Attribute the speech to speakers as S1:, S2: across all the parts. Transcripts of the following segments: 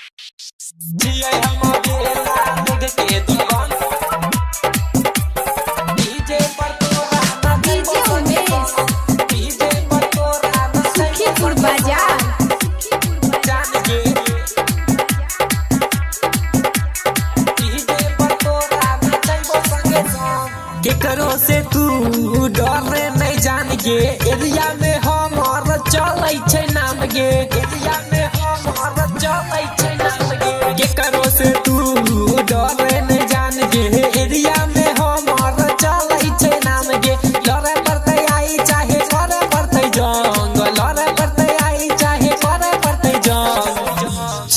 S1: जिये हम बेला मुझ के दुकान डीजे पर तोरा ना
S2: डीजे उमेश
S1: डीजे पर तोरा ना
S2: सुखीपुर बाजार
S1: जान के डीजे पर तोरा ना चलबो संगे संग केकरो से तू डरे नहीं जान गे एरिया में हमर चलै छै नाम गे एरिया में हमर चलै छै नाम गे केकरो से तू डरे नहीं जान गे एरिया में हमर चलै छै नाम गे लड़े पड़ते आई चाहे करे पड़ते जंग लड़े पड़ते आई चाहे करे पड़ते जंग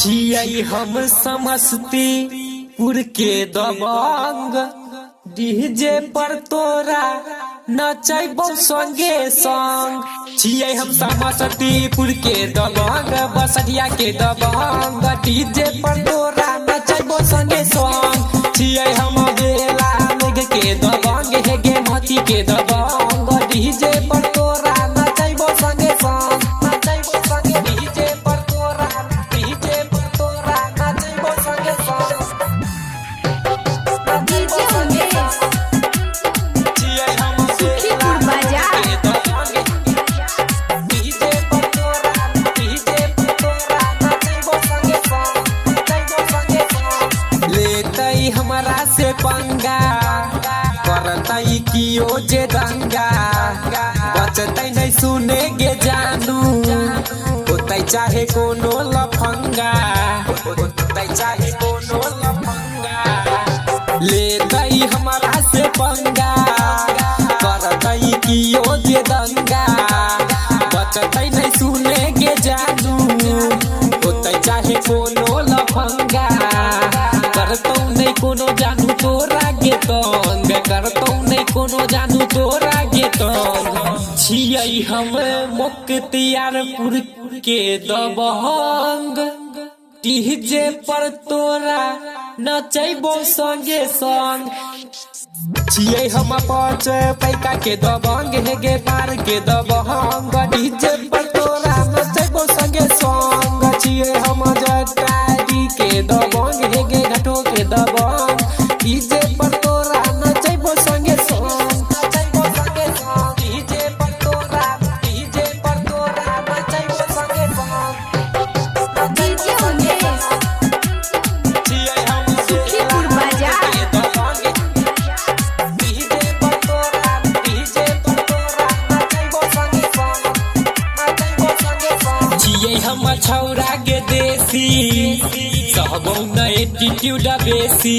S1: छियै हम समस्तीपुर के दबंग डीजे पर तोरा नचैबो संगे संग छियै हम समस्तीपुर के दबंग बसरिया के दबंग डीजे पर तोरा नचैबो संगे संग छियै हम बेला मेघ के दबंग हे गे मती के दबंग डीजे पर तोरा नचैबो संगे संग नचैबो संगे डीजे पर तोरा नचैबो संगे संग
S2: डीजे उमेश
S1: छियै हम
S2: सुखीपुर बाजार
S1: डीजे पर तोरा नचैबो संगे संग लेतै हमरा से पंगा करतै कियो जे दंगा बचतै नहीं सुने गे जानू होतै चाहे कोनो लफंगा होतै चाहे कोनो लफंगा लेतै हमरा से पंगा करतै कियो जे दंगा बचतै नहीं सुने गे जानू होतै चाहे कोनो लफंगा करतौ नहीं कोनो जानू तोरा गे तंग करतौ नहीं कोनो जानू तोरा गे तंग छियै हम मुक्तियारपुर के दबंग डीजे पर तोरा नचैबो संगे संग छियै हम पाँच पैका के दबंग हे गे पार के दबंग डीजे पर तोरा नचैबो संगे संग छियै हम जटारी के दबंग हे गे घाटो के दबंग डीजे पर तोरा नचैबो संगे संग नचैबो संगे संग डीजे पर तोरा नचैबो संगे संग
S2: डीजे उमेश
S1: छियै हम
S2: सुखीपुर बाजार
S1: डीजे पर तोरा नचैबो संगे संग छियै हम छौरा गे देसी सहबौ न एटीट्यूड बेसी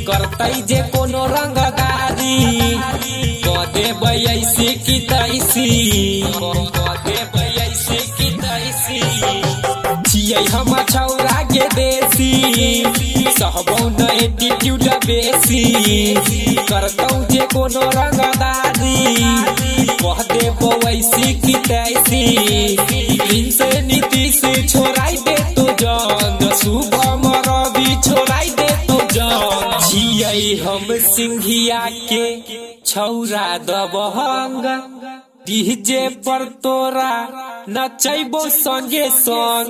S1: करतै जे कोनो रंगदारी क देबै ऐसे की तैसी छियै हम छौरा गे देसी सहबौ न एटीट्यूड बेसी करतौ जे कोनो रंगदारी कह देबो ऐसी की तैसी प्रिंस नीतीश छोड़ाई दे तो जंग शुभम रवि छोड़ाई दे तो जंग छियै हम सिंघिया के छौरा दबंग डीजे पर तोरा नचैबो संगे संग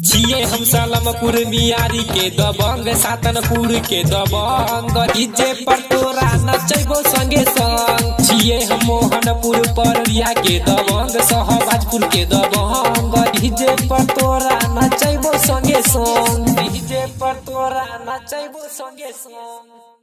S1: छियै हम सालमपुर मियारी के दबंग सातनपुर के दबंग डीजे पर तोरा नचैबो संगे संग छियै हम मोहनपुर पररिया के दबंग सहबाजपुर के दबंग डीजे पर तोरा नचैबो संगे संग डीजे पर तोरा नचैबो संगे संग।